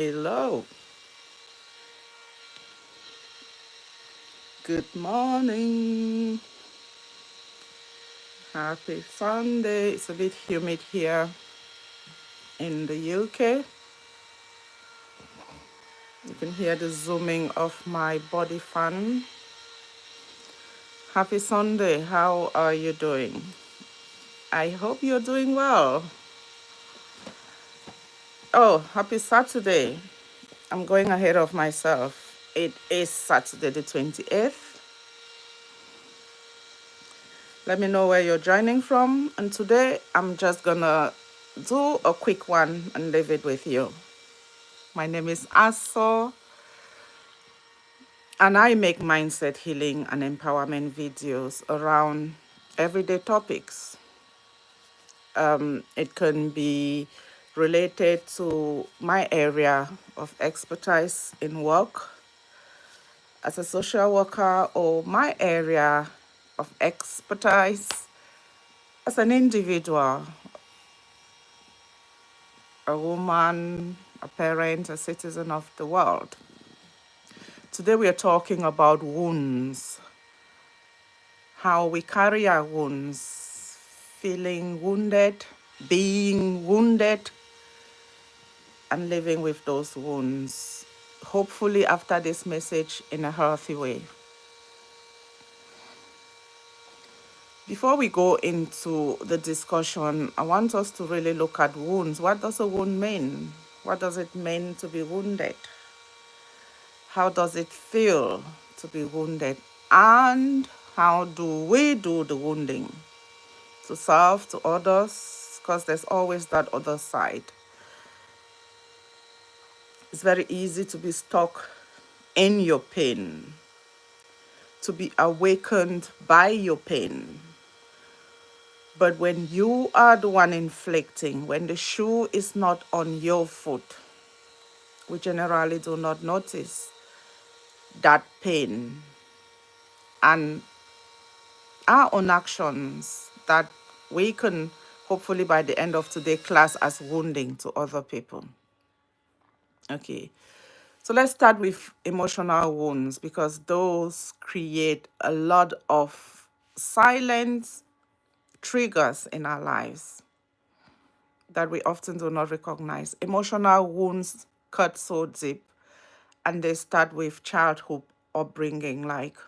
Hello, good morning. Happy Sunday. It's a bit humid here in the UK. You can hear the zooming of my body fan. Happy Sunday. How are you doing? I hope you're doing well. Oh, happy Saturday. I'm going ahead of myself. It is Saturday the 28th. Let me know where you're joining from. And today I'm just gonna do a quick one and leave it with you. My name is Aso, and I make mindset healing and empowerment videos around everyday topics. It can be related to my area of expertise in work as a social worker, or my area of expertise as an individual, a woman, a parent, a citizen of the world. Today we are talking about wounds, how we carry our wounds, feeling wounded, being wounded, and living with those wounds. Hopefully, after this message, in a healthy way. Before we go into the discussion, I want us to really look at wounds. What does a wound mean? What does it mean to be wounded? How does it feel to be wounded? And how do we do the wounding? To self, to others, because there's always that other side. It's very easy to be stuck in your pain, to be awakened by your pain. But when you are the one inflicting, when the shoe is not on your foot, we generally do not notice that pain and our own actions that we can hopefully by the end of today class as wounding to other people. Okay, so let's start with emotional wounds, because those create a lot of silent triggers in our lives that we often do not recognize. Emotional wounds cut so deep, and they start with childhood upbringing, like,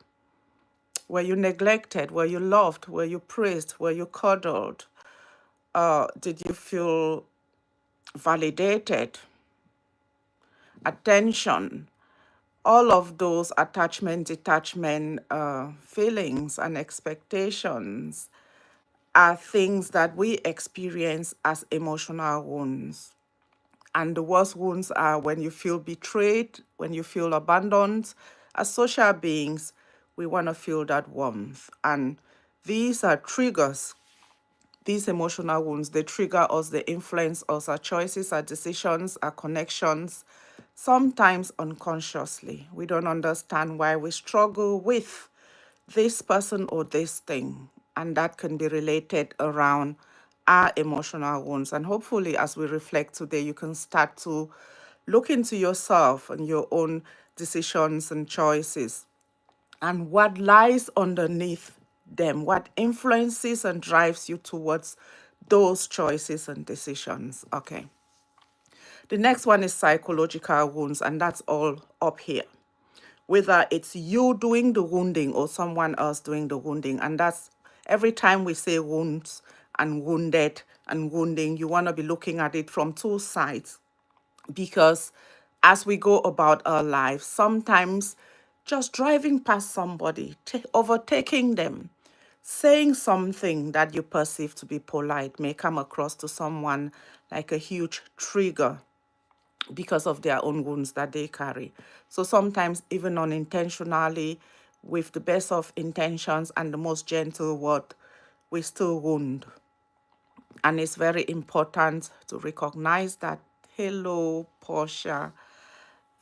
were you neglected? Were you loved? Were you praised? Were you cuddled? Did you feel validated? Attention? All of those attachment, detachment feelings and expectations are things that we experience as emotional wounds. And the worst wounds are when you feel betrayed, when you feel abandoned. As social beings, we want to feel that warmth. And these are triggers. These emotional wounds, they trigger us, they influence us, our choices, our decisions, our connections, sometimes unconsciously. We don't understand why we struggle with this person or this thing. And that can be related around our emotional wounds. And hopefully, as we reflect today, you can start to look into yourself and your own decisions and choices and what lies underneath them, what influences and drives you towards those choices and decisions. Okay. The next one is psychological wounds, and that's all up here. Whether it's you doing the wounding or someone else doing the wounding. And that's every time we say wounds and wounded and wounding, you want to be looking at it from two sides, because as we go about our lives, sometimes just driving past somebody, overtaking them, saying something that you perceive to be polite may come across to someone like a huge trigger because of their own wounds that they carry. So sometimes, even unintentionally, with the best of intentions and the most gentle word, we still wound. And it's very important to recognize that. Hello, Portia.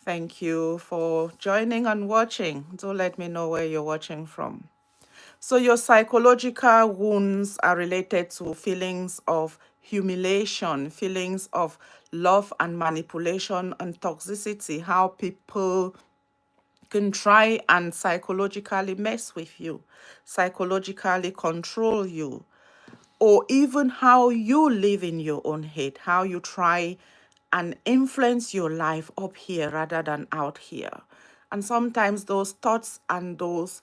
Thank you for joining and watching. Do let me know where you're watching from. So your psychological wounds are related to feelings of humiliation, feelings of love and manipulation and toxicity, how people can try and psychologically mess with you, psychologically control you, or even how you live in your own head, how you try and influence your life up here rather than out here. And sometimes those thoughts and those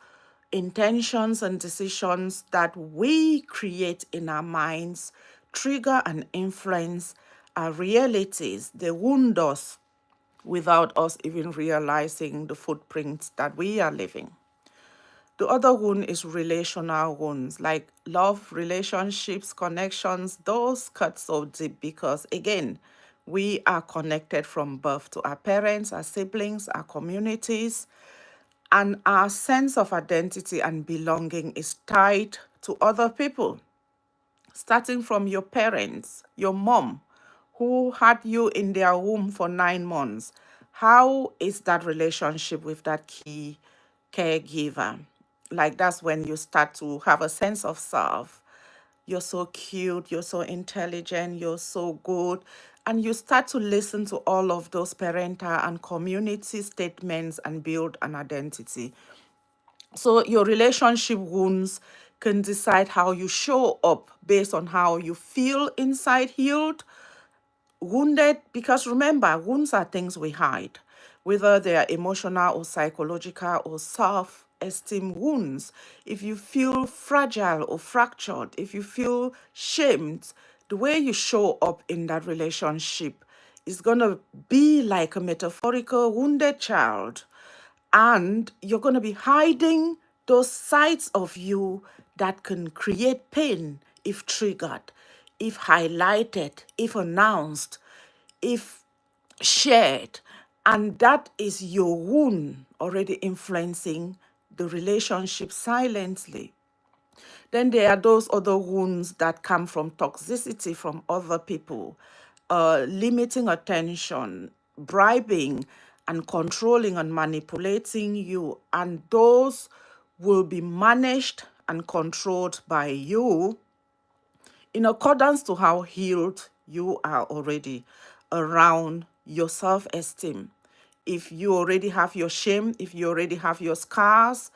intentions and decisions that we create in our minds trigger and influence our realities. They wound us without us even realizing the footprints that we are leaving. The other wound is relational wounds, like love, relationships, connections. Those cut so deep because, again, we are connected from birth to our parents, our siblings, our communities, and our sense of identity and belonging is tied to other people, starting from your parents, your mom, who had you in their womb for 9 months. How is that relationship with that key caregiver? Like, that's when you start to have a sense of self. You're so cute, you're so intelligent, you're so good. And you start to listen to all of those parental and community statements and build an identity. So your relationship wounds can decide how you show up based on how you feel inside, healed, wounded. Because remember, wounds are things we hide, whether they are emotional or psychological or self-esteem wounds. If you feel fragile or fractured, if you feel shamed, the way you show up in that relationship is going to be like a metaphorical wounded child, and you're going to be hiding those sides of you that can create pain if triggered, if highlighted, if announced, if shared. And that is your wound already influencing the relationship silently. Then there are those other wounds that come from toxicity from other people, limiting attention, bribing, and controlling and manipulating you. And those will be managed and controlled by you in accordance to how healed you are already around your self-esteem. If you already have your shame, if you already have your scars,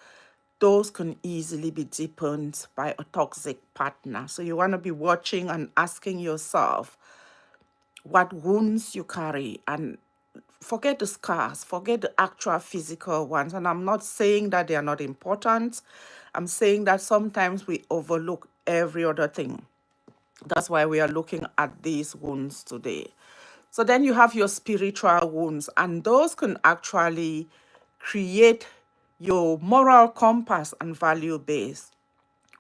those can easily be deepened by a toxic partner. So you want to be watching and asking yourself what wounds you carry, and forget the scars, forget the actual physical ones. And I'm not saying that they are not important. I'm saying that sometimes we overlook every other thing. That's why we are looking at these wounds today. So then you have your spiritual wounds, and those can actually create your moral compass and value base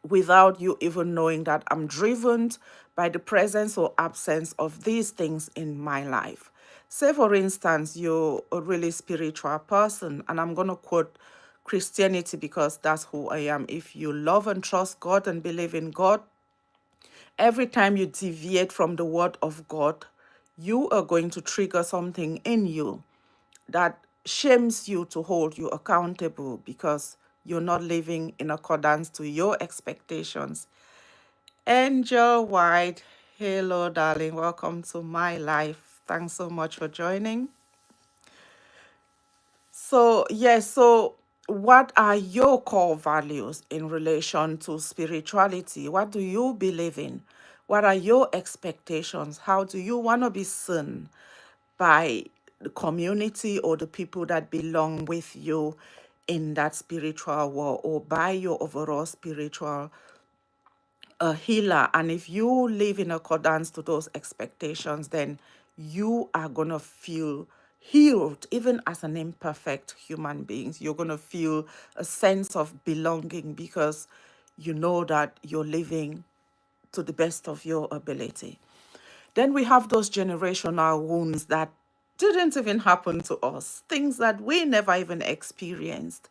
without you even knowing that I'm driven by the presence or absence of these things in my life. Say, for instance, you're a really spiritual person, and I'm going to quote Christianity because that's who I am. If you love and trust God and believe in God, every time you deviate from the word of God, you are going to trigger something in you that shames you to hold you accountable because you're not living in accordance to your expectations. Angel White, hello, darling. Welcome to my life. Thanks so much for joining. So, yes, so what are your core values in relation to spirituality? What do you believe in? What are your expectations? How do you want to be seen by the community or the people that belong with you in that spiritual world, or by your overall spiritual a healer? And if you live in accordance to those expectations, then you are going to feel healed even as an imperfect human being. You're going to feel a sense of belonging because you know that you're living to the best of your ability. Then we have those generational wounds that didn't even happen to us, things that we never even experienced.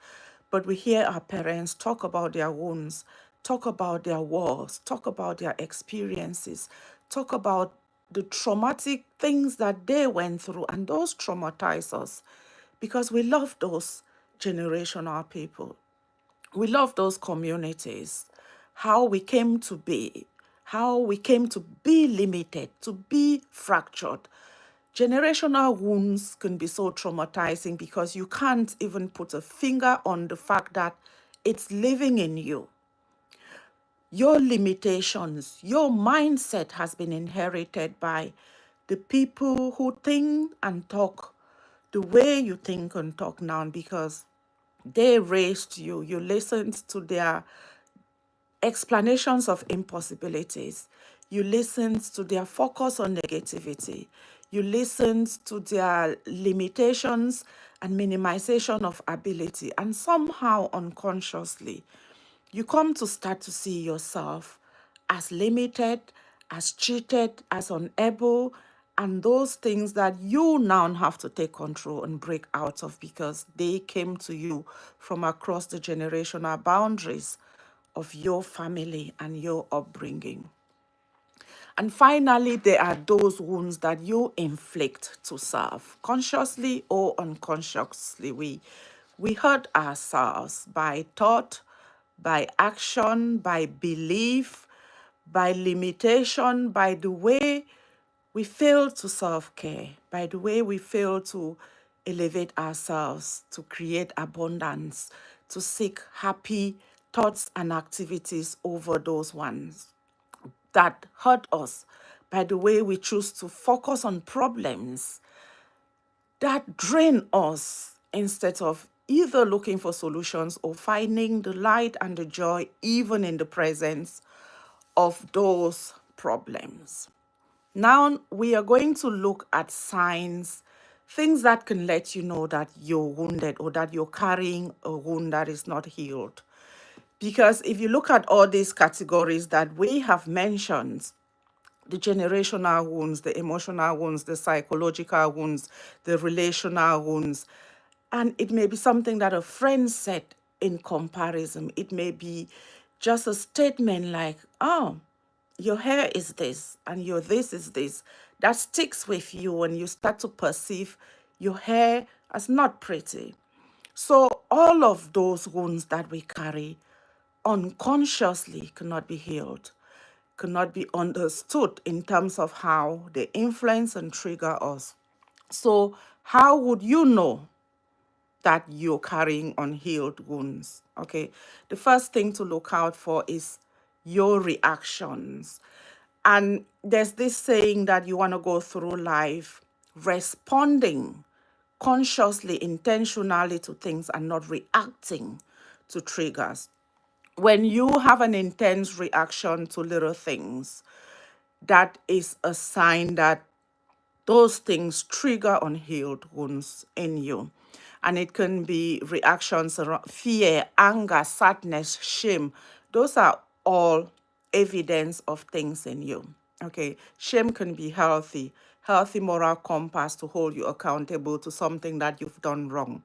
But we hear our parents talk about their wounds, talk about their wars, talk about their experiences, talk about the traumatic things that they went through, and those traumatize us because we love those generational people. We love those communities, how we came to be, how we came to be limited, to be fractured. Generational wounds can be so traumatizing because you can't even put a finger on the fact that it's living in you. Your limitations, your mindset has been inherited by the people who think and talk the way you think and talk now because they raised you. You listened to their explanations of impossibilities. You listened to their focus on negativity. You listened to their limitations and minimization of ability. And somehow unconsciously, you come to start to see yourself as limited, as cheated, as unable, and those things that you now have to take control and break out of because they came to you from across the generational boundaries of your family and your upbringing. And finally, there are those wounds that you inflict to self, consciously or unconsciously. We hurt ourselves by thought, by action, by belief, by limitation, by the way we fail to self-care, by the way we fail to elevate ourselves, to create abundance, to seek happy thoughts and activities over those ones that hurt us, by the way we choose to focus on problems that drain us instead of either looking for solutions or finding the light and the joy even in the presence of those problems. Now we are going to look at signs, things that can let you know that you're wounded or that you're carrying a wound that is not healed. Because if you look at all these categories that we have mentioned, the generational wounds, the emotional wounds, the psychological wounds, the relational wounds. And it may be something that a friend said in comparison. It may be just a statement like, oh, your hair is this and your this is this. That sticks with you when you start to perceive your hair as not pretty. So all of those wounds that we carry unconsciously cannot be healed, cannot be understood in terms of how they influence and trigger us. So, how would you know that you're carrying unhealed wounds? Okay, the first thing to look out for is your reactions. And there's this saying that you want to go through life responding consciously, intentionally to things and not reacting to triggers. When you have an intense reaction to little things, that is a sign that those things trigger unhealed wounds in you. And it can be reactions around fear, anger, sadness, shame. Those are all evidence of things in you. Okay, shame can be healthy moral compass to hold you accountable to something that you've done wrong.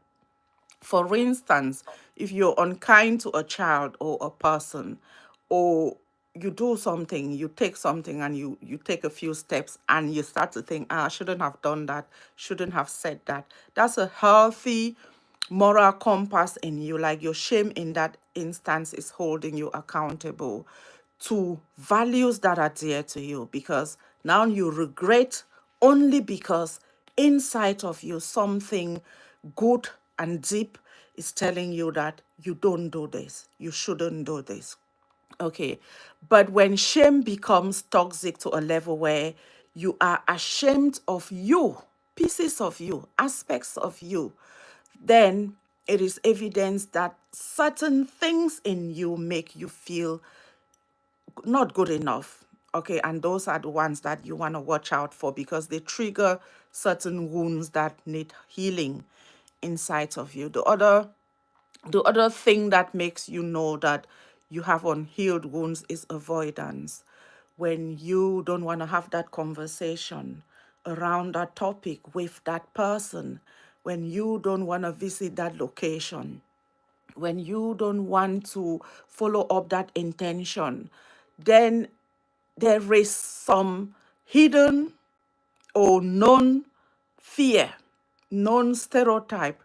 For instance, if you're unkind to a child or a person, or you do something, you take something and you take a few steps and you start to think, I shouldn't have done that, shouldn't have said that. That's a healthy moral compass in you. Like your shame in that instance is holding you accountable to values that are dear to you because now you regret only because inside of you something good and deep is telling you that you don't do this, you shouldn't do this. Okay. But when shame becomes toxic to a level where you are ashamed of you, pieces of you, aspects of you, then it is evidence that certain things in you make you feel not good enough. Okay, and those are the ones that you want to watch out for because they trigger certain wounds that need healing inside of you. The other thing that makes you know that you have unhealed wounds is avoidance. When you don't want to have that conversation around that topic with that person, when you don't want to visit that location, when you don't want to follow up that intention, then there is some hidden or known fear, known stereotype,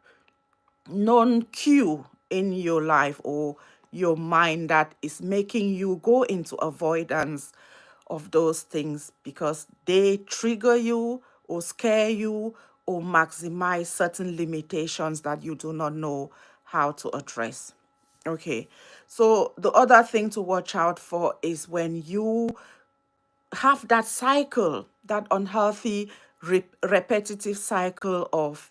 known cue in your life or your mind that is making you go into avoidance of those things because they trigger you or scare you or maximize certain limitations that you do not know how to address. Okay, so the other thing to watch out for is when you have that cycle, that unhealthy, repetitive cycle of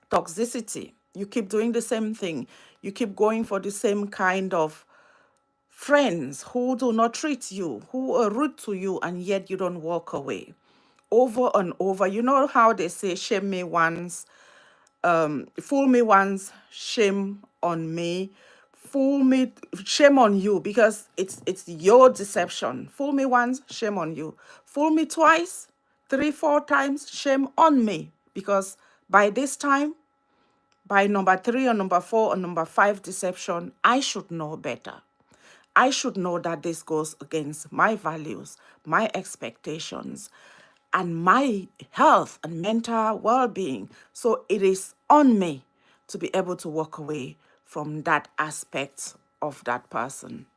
toxicity. You keep doing the same thing. You keep going for the same kind of friends who do not treat you, who are rude to you, and yet you don't walk away. Over and over. You know how they say, shame me once, fool me once, shame on me. Fool me, shame on you, because it's your deception. Fool me once, shame on you. Fool me twice, three, four times, shame on me. Because by this time, by number three or number four or number five deception, I should know better. I should know that this goes against my values, my expectations, and my health and mental well being. So it is on me to be able to walk away from that aspect of that person.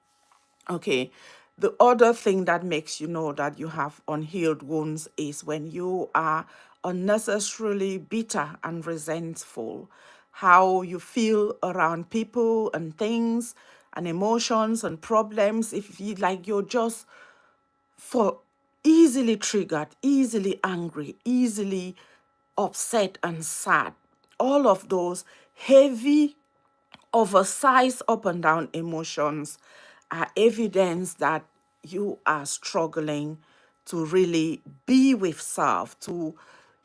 Okay. The other thing that makes you know that you have unhealed wounds is when you are unnecessarily bitter and resentful. How you feel around people and things and emotions and problems. If you like, you're just for easily triggered, easily angry, easily upset and sad. All of those heavy, oversized up and down emotions are evidence that you are struggling to really be with self, to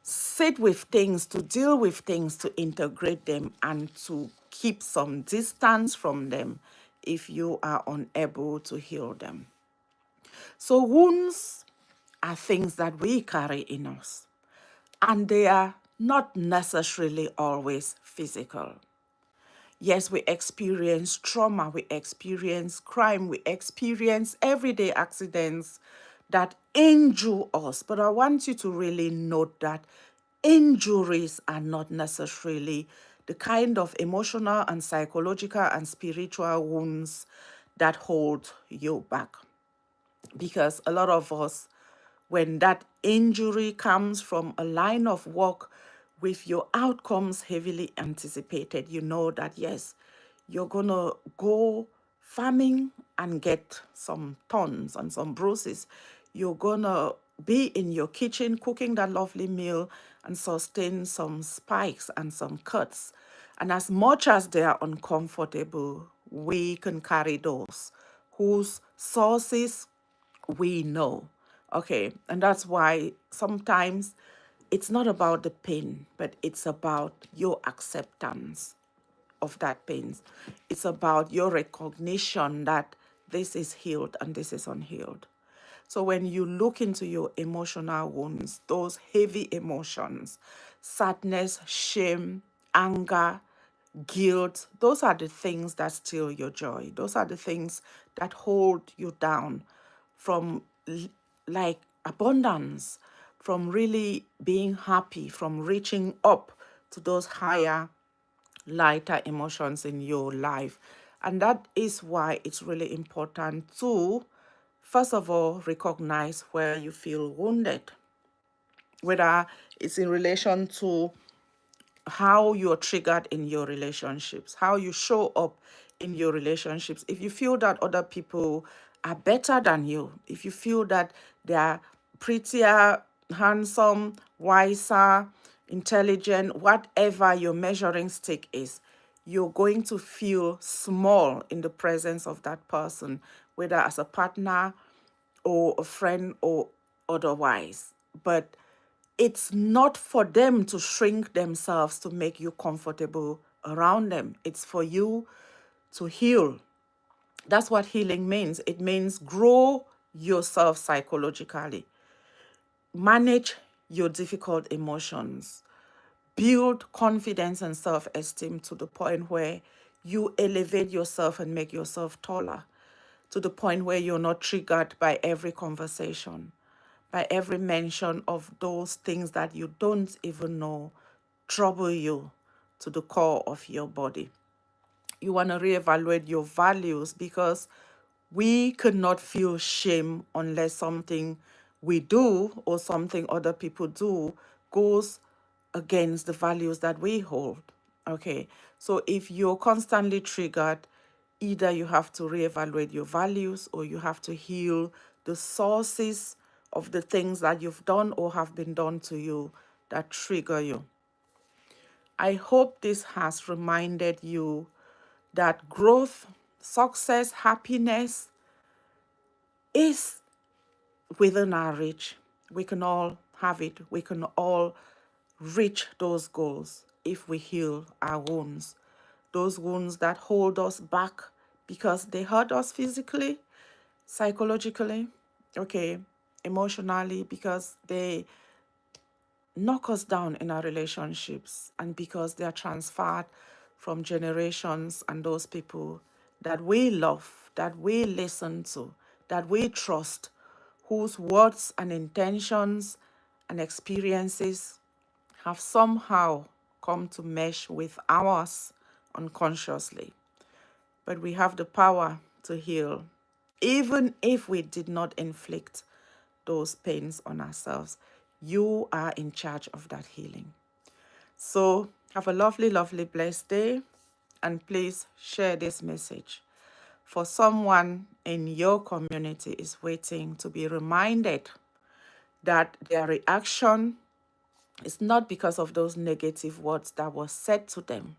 sit with things, to deal with things, to integrate them, and to keep some distance from them if you are unable to heal them. So wounds are things that we carry in us, and they are not necessarily always physical. Yes, we experience trauma, we experience crime, we experience everyday accidents that injure us. But I want you to really note that injuries are not necessarily the kind of emotional and psychological and spiritual wounds that hold you back. Because a lot of us, when that injury comes from a line of work with your outcomes heavily anticipated, you know that yes, you're gonna go farming and get some thorns and some bruises. You're gonna be in your kitchen cooking that lovely meal and sustain some spikes and some cuts. And as much as they are uncomfortable, we can carry those whose sources we know. Okay, and that's why sometimes it's not about the pain, but it's about your acceptance of that pain. It's about your recognition that this is healed and this is unhealed. So when you look into your emotional wounds, those heavy emotions, sadness, shame, anger, guilt, those are the things that steal your joy. Those are the things that hold you down from like abundance, from really being happy, from reaching up to those higher, lighter emotions in your life. And that is why it's really important to, first of all, recognize where you feel wounded, whether it's in relation to how you're triggered in your relationships, how you show up in your relationships. If you feel that other people are better than you, if you feel that they are prettier, handsome, wiser, intelligent, whatever your measuring stick is, you're going to feel small in the presence of that person, whether as a partner or a friend or otherwise. But it's not for them to shrink themselves to make you comfortable around them. It's for you to heal. That's what healing means. It means grow yourself psychologically, manage your difficult emotions, build confidence and self-esteem to the point where you elevate yourself and make yourself taller, to the point where you're not triggered by every conversation, by every mention of those things that you don't even know trouble you to the core of your body. You want to reevaluate your values, because we cannot feel shame unless something we do or something other people do goes against the values that we hold. Okay, so if you're constantly triggered, either you have to reevaluate your values, or you have to heal the sources of the things that you've done or have been done to you that trigger you. I hope this has reminded you that growth, success, happiness is within our reach. We can all have it. We can all reach those goals if we heal our wounds. Those wounds that hold us back because they hurt us physically, psychologically, okay, emotionally, because they knock us down in our relationships, and because they are transferred from generations and those people that we love, that we listen to, that we trust, whose words and intentions and experiences have somehow come to mesh with ours unconsciously. But we have the power to heal, even if we did not inflict those pains on ourselves. You are in charge of that healing. So have a lovely, lovely, blessed day. And please share this message. For someone in your community is waiting to be reminded that their reaction is not because of those negative words that were said to them,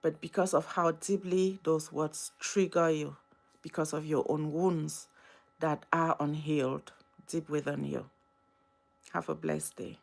but because of how deeply those words trigger you, because of your own wounds that are unhealed deep within you. Have a blessed day.